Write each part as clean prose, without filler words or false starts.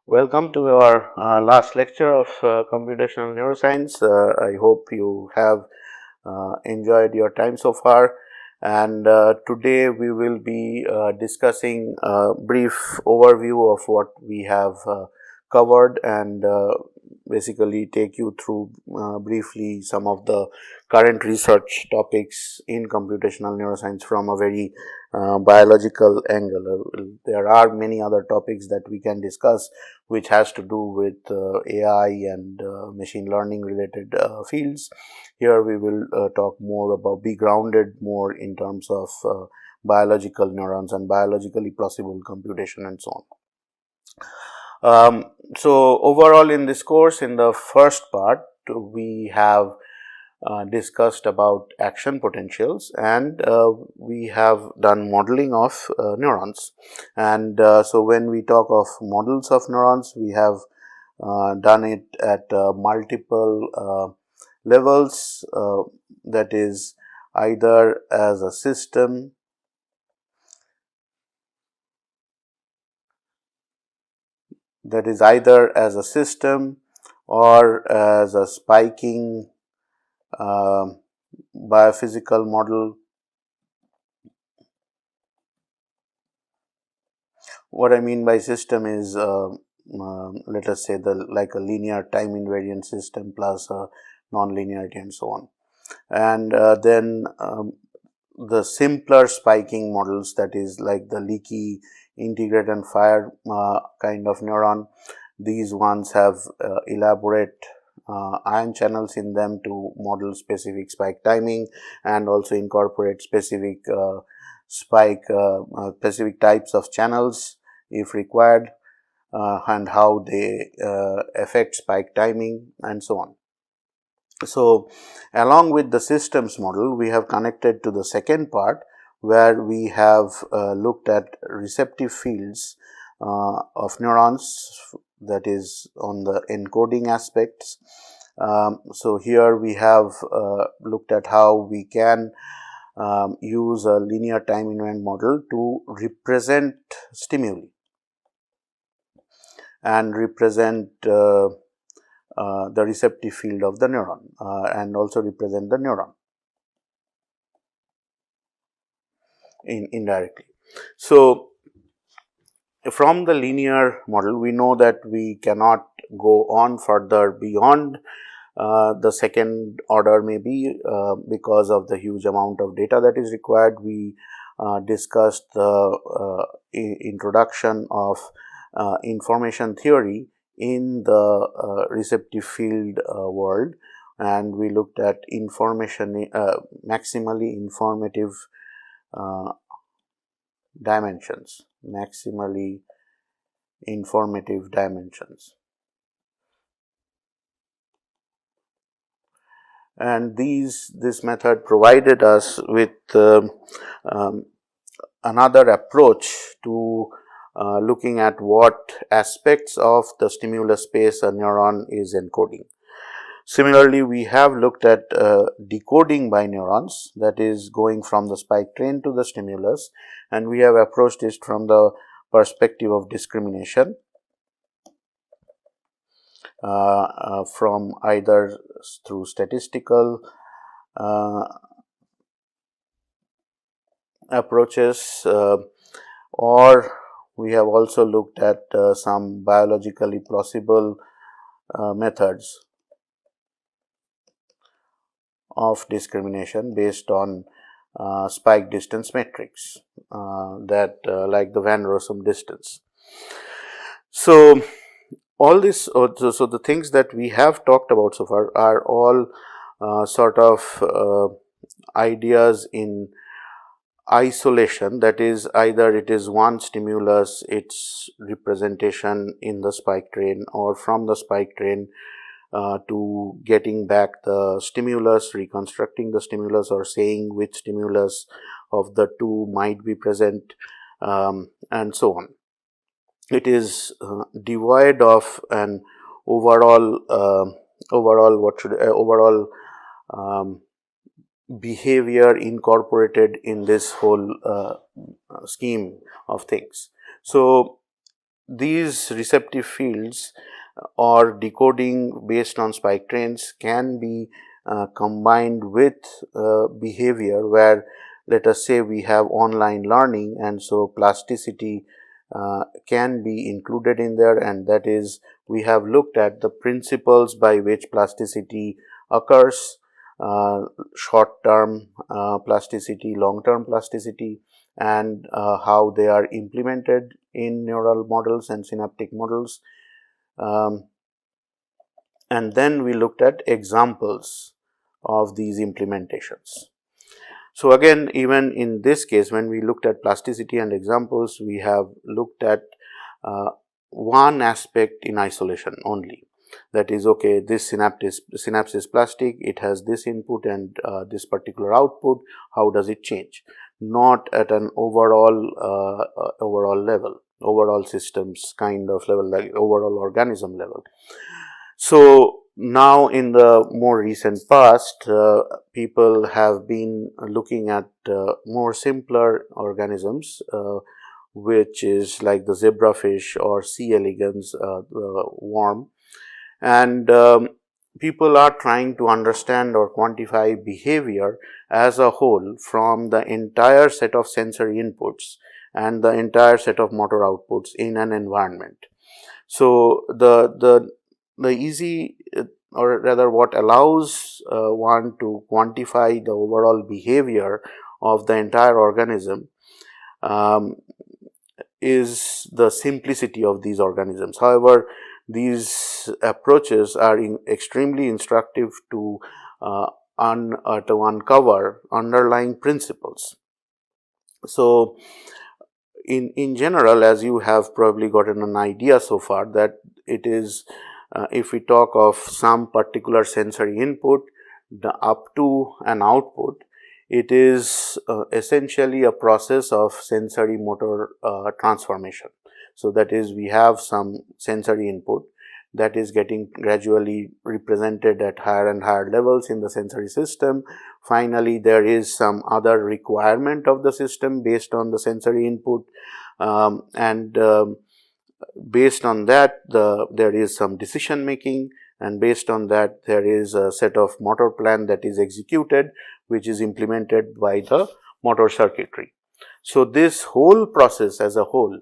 Welcome to our last lecture of computational neuroscience. I hope you have enjoyed your time so far, and today we will be discussing a brief overview of what we have covered and basically take you through briefly some of the current research topics in computational neuroscience from a very biological angle. There are many other topics that we can discuss which has to do with AI and machine learning related fields. Here we will talk more about, be grounded more in terms of biological neurons and biologically plausible computation and so on. So overall in this course, in the first part, we have discussed about action potentials, and we have done modeling of neurons. And so when we talk of models of neurons, we have done it at multiple levels, that is either as a system, or as a spiking biophysical model. What I mean by system is let us say like a linear time invariant system plus non-linearity and so on. And then the simpler spiking models, that is like the leaky integrate and fire kind of neuron. These ones have elaborate ion channels in them to model specific spike timing and also incorporate specific specific types of channels if required, and how they affect spike timing and so on. So, along with the systems model, we have connected to the second part where we have looked at receptive fields of neurons, that is on the encoding aspects. So, here we have looked at how we can use a linear time invariant model to represent stimuli and represent the receptive field of the neuron and also represent the neuron indirectly. So, from the linear model, we know that we cannot go on further beyond the second order, maybe because of the huge amount of data that is required. We discussed the introduction of information theory in the receptive field world, and we looked at information maximally informative dimensions, and this method provided us with um, another approach to looking at what aspects of the stimulus space a neuron is encoding. Similarly, we have looked at decoding by neurons, that is going from the spike train to the stimulus, and we have approached it from the perspective of discrimination from either through statistical approaches or we have also looked at some biologically plausible methods of discrimination based on spike distance metrics that like the Van Rossum distance. So, all this, so the things that we have talked about so far are all sort of ideas in isolation, that is either it is one stimulus, its representation in the spike train, or from the spike train to getting back the stimulus, reconstructing the stimulus, or saying which stimulus of the two might be present, and so on. It is devoid of an overall behavior incorporated in this whole scheme of things. So, these receptive fields or decoding based on spike trains can be combined with behavior where, let us say, we have online learning, and so plasticity can be included in there, and that is, we have looked at the principles by which plasticity occurs, short term plasticity, long term plasticity, and how they are implemented in neural models and synaptic models. Um, and then we looked at examples of these implementations. So again, even in this case, when we looked at plasticity and examples, we have looked at uh, one aspect in isolation only. That is, okay, this synapse is plastic, it has this input and this particular output, how does it change? Not at an overall level, overall systems kind of level, like overall organism level. So now in the more recent past, people have been looking at more simpler organisms, which is like the zebrafish or C. elegans worm, and people are trying to understand or quantify behavior as a whole from the entire set of sensory inputs and the entire set of motor outputs in an environment. So the easy, or rather what allows one to quantify the overall behavior of the entire organism um, is the simplicity of these organisms. However, these approaches are extremely instructive to to uncover underlying principles. So in general, as you have probably gotten an idea so far, that it is, if we talk of some particular sensory input up to an output, it is essentially a process of sensory motor transformation. So that is, we have some sensory input that is getting gradually represented at higher and higher levels in the sensory system. Finally, there is some other requirement of the system based on the sensory input, and based on that there is some decision making, and based on that there is a set of motor plan that is executed, which is implemented by the motor circuitry. So this whole process as a whole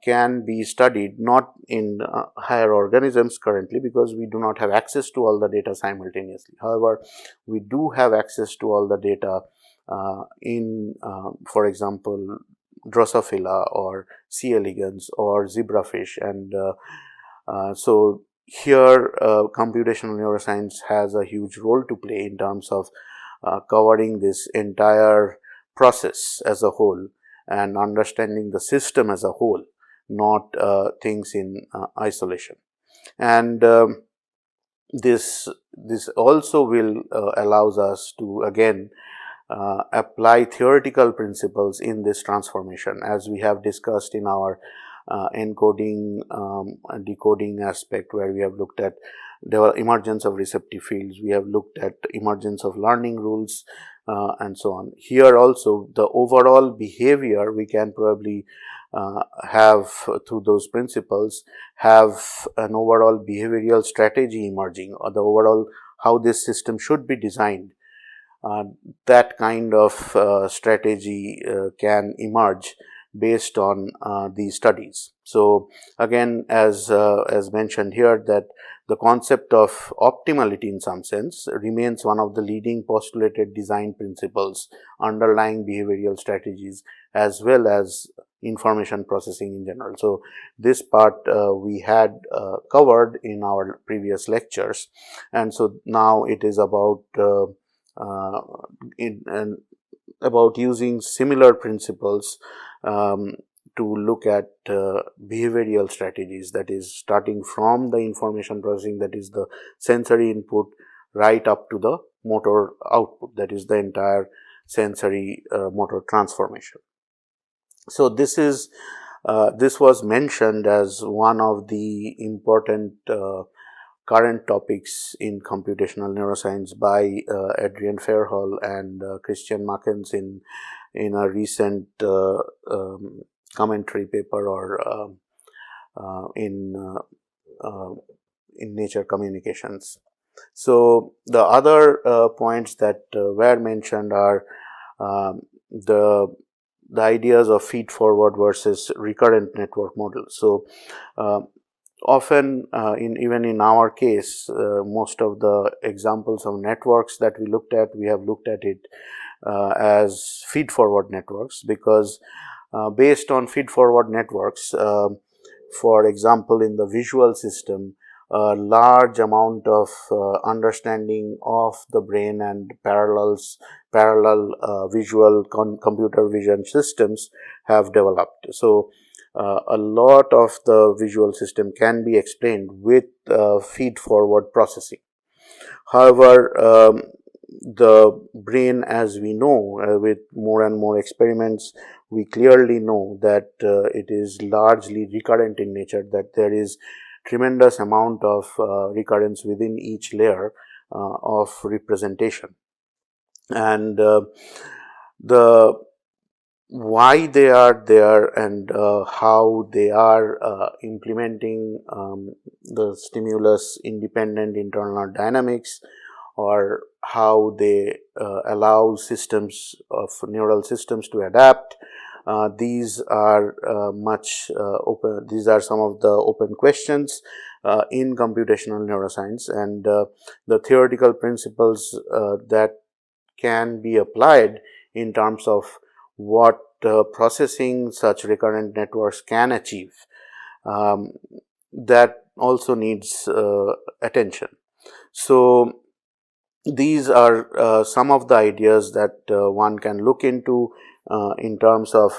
can be studied not in higher organisms currently, because we do not have access to all the data simultaneously. However, we do have access to all the data in, for example, Drosophila or C. elegans or zebrafish, and so here computational neuroscience has a huge role to play in terms of covering this entire process as a whole and understanding the system as a whole, not things in isolation. And this also will allows us to again apply theoretical principles in this transformation, as we have discussed in our encoding and decoding aspect, where we have looked at the emergence of receptive fields, we have looked at emergence of learning rules, and so on. Here also the overall behavior we can probably have through those principles, have an overall behavioral strategy emerging, or the overall how this system should be designed. That kind of strategy can emerge based on these studies. So again, as mentioned here, that the concept of optimality in some sense remains one of the leading postulated design principles underlying behavioral strategies as well as information processing in general. So this part we had covered in our previous lectures, and so now it is about uh, about using similar principles to look at behavioral strategies, that is starting from the information processing, that is the sensory input, right up to the motor output, that is the entire sensory motor transformation. So this is this was mentioned as one of the important current topics in computational neuroscience by Adrian Fairhall and Christian Makens in a recent commentary paper or in nature communications. So the other points that were mentioned are um, the ideas of feed forward versus recurrent network model. So uh, often even in our case, most of the examples of networks that we have looked at it as feed forward networks, because based on feed forward networks, for example, in the visual system, a large amount of understanding of the brain and parallel visual computer vision systems have developed. So a lot of the visual system can be explained with feed forward processing. However, the brain, as we know, with more and more experiments, we clearly know that it is largely recurrent in nature, that there is tremendous amount of recurrence within each layer of representation. And the why they are there and how they are implementing the stimulus independent internal dynamics, or how they allow systems of neural systems to adapt. These are open. These are some of the open questions in computational neuroscience, and the theoretical principles that can be applied in terms of what processing such recurrent networks can achieve. Um, that also needs attention. So these are some of the ideas that one can look into in terms of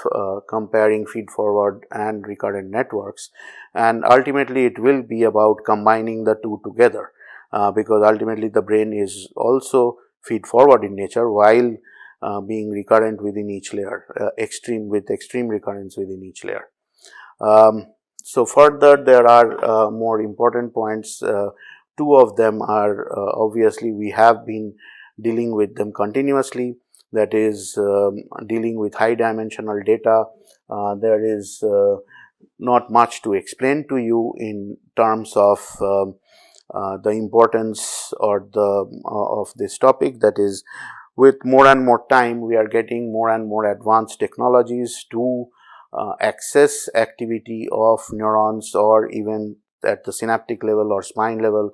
comparing feed forward and recurrent networks, and ultimately it will be about combining the two together, because ultimately the brain is also feed forward in nature while being recurrent within each layer, extreme recurrence within each layer. So further, there are more important points. Two of them are obviously we have been dealing with them continuously. That is dealing with high dimensional data. There is not much to explain to you in terms of the importance or the of this topic. That is, with more and more time, we are getting more and more advanced technologies to access activity of neurons, or even at the synaptic level or spine level,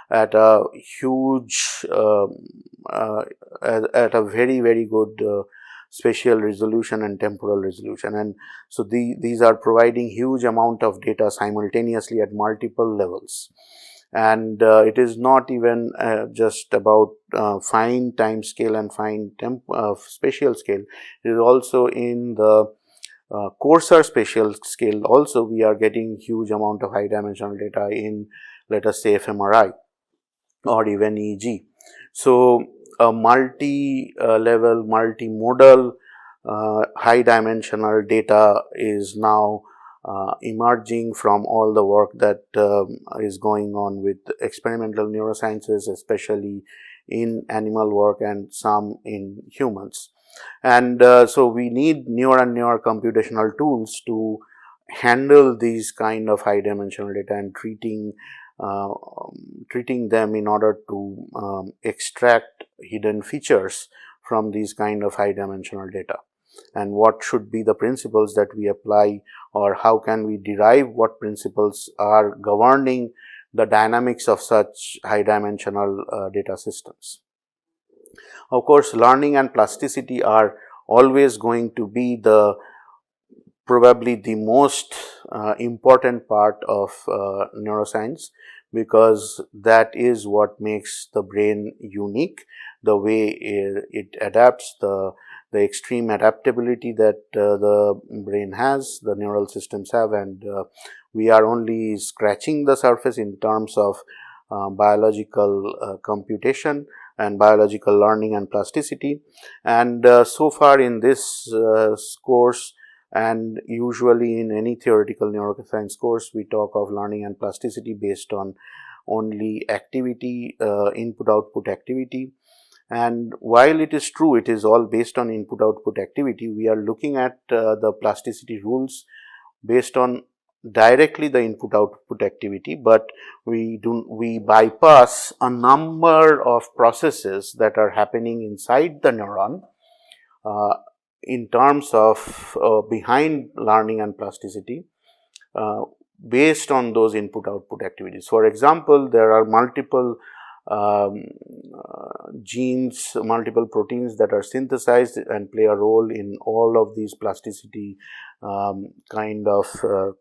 at a huge at a very good spatial resolution and temporal resolution. And so these are providing huge amount of data simultaneously at multiple levels. And it is not even just about fine time scale and fine spatial scale. It is also in the coarser spatial scale. Also, we are getting huge amount of high dimensional data in, let us say, fMRI or even EEG. So a multi-level, multimodal, high dimensional data is now emerging from all the work that is going on with experimental neurosciences, especially in animal work and some in humans. And so we need newer and newer computational tools to handle these kind of high dimensional data and uh, treating them in order to extract hidden features from these kind of high dimensional data, and what should be the principles that we apply, or how can we derive what principles are governing the dynamics of such high dimensional data systems. Of course, learning and plasticity are always going to be the probably the most important part of neuroscience, because that is what makes the brain unique, the way it adapts, the extreme adaptability that the brain has, the neural systems have. And we are only scratching the surface in terms of biological computation and biological learning and plasticity. And so far in this course, and usually in any theoretical neuroscience course, we talk of learning and plasticity based on only activity, input output activity. And while it is true, it is all based on input output activity, we are looking at the plasticity rules based on directly the input-output activity, but we bypass a number of processes that are happening inside the neuron in terms of behind learning and plasticity uh, based on those input-output activities. For example, there are multiple um, genes, multiple proteins that are synthesized and play a role in all of these plasticity kind of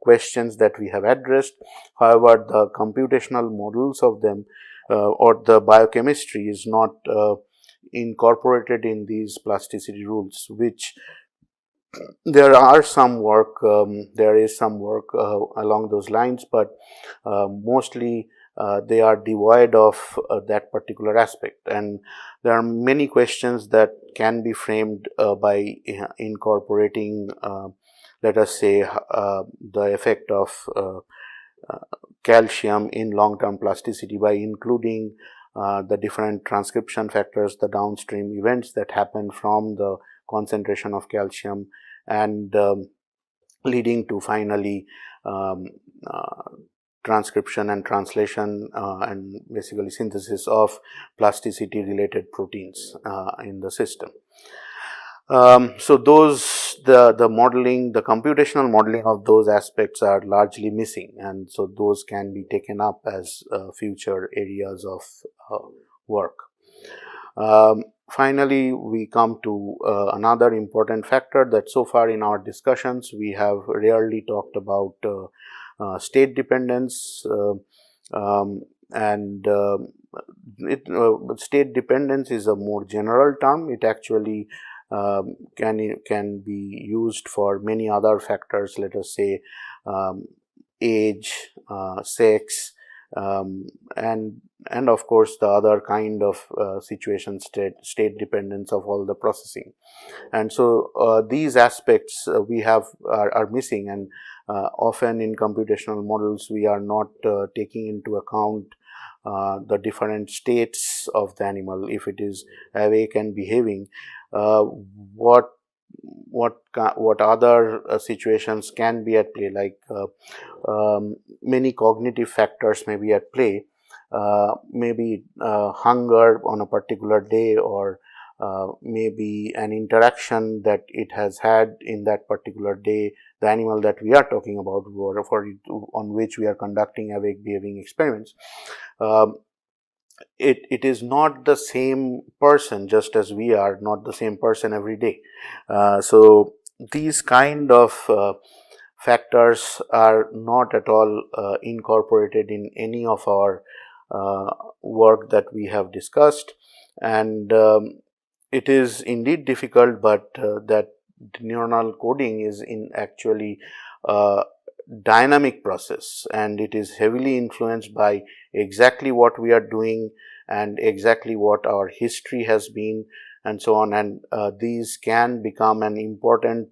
questions that we have addressed. However, the computational models of them or the biochemistry is not incorporated in these plasticity rules, which there are some work, there is some work along those lines, but mostly they are devoid of that particular aspect, and there are many questions that can be framed by incorporating, let us say, the effect of calcium in long-term plasticity by including the different transcription factors, the downstream events that happen from the concentration of calcium, and leading to finally um, uh, transcription and translation and basically synthesis of plasticity related proteins in the system. So those the modeling, the computational modeling of those aspects are largely missing, and so those can be taken up as future areas of work. Finally, we come to another important factor that so far in our discussions we have rarely talked about state dependence, and state dependence is a more general term. It actually can be used for many other factors, let us say age, sex, um, and of course the other kind of situation, state dependence of all the processing. And so these aspects we have are missing, and often in computational models we are not taking into account the different states of the animal, if it is awake and behaving, uh, what what other situations can be at play, like many cognitive factors may be at play, maybe hunger on a particular day, or maybe an interaction that it has had in that particular day, the animal that we are talking about, or on which we are conducting awake behaving experiments. Um, it is not the same person, just as we are not the same person every day. So these kind of factors are not at all incorporated in any of our work that we have discussed, and it is indeed difficult, but that neuronal coding is in actually dynamic process, and it is heavily influenced by exactly what we are doing and exactly what our history has been, and so on. And these can become an important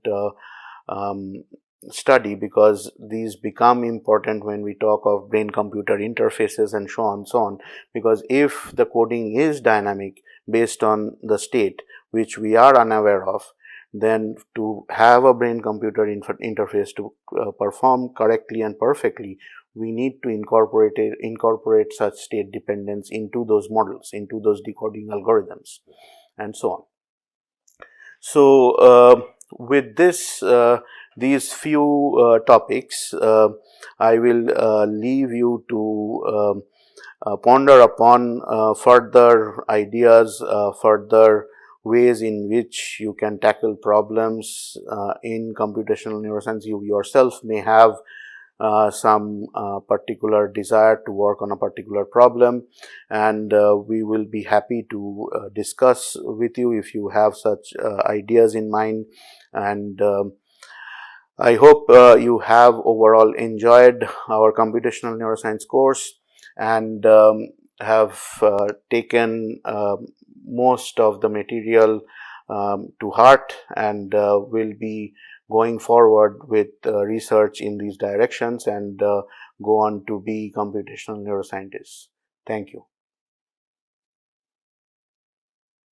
um, study, because these become important when we talk of brain computer interfaces and so on, because if the coding is dynamic based on the state which we are unaware of, then to have a brain computer interface to perform correctly and perfectly, we need to incorporate such state dependence into those models, into those decoding algorithms, and so on. So with this these few topics, I will leave you to ponder upon further ideas, further ways in which you can tackle problems in computational neuroscience. You yourself may have some particular desire to work on a particular problem, and we will be happy to discuss with you if you have such ideas in mind. And I hope you have overall enjoyed our computational neuroscience course, and have taken most of the material to heart, and will be going forward with research in these directions, and go on to be computational neuroscientists. Thank you.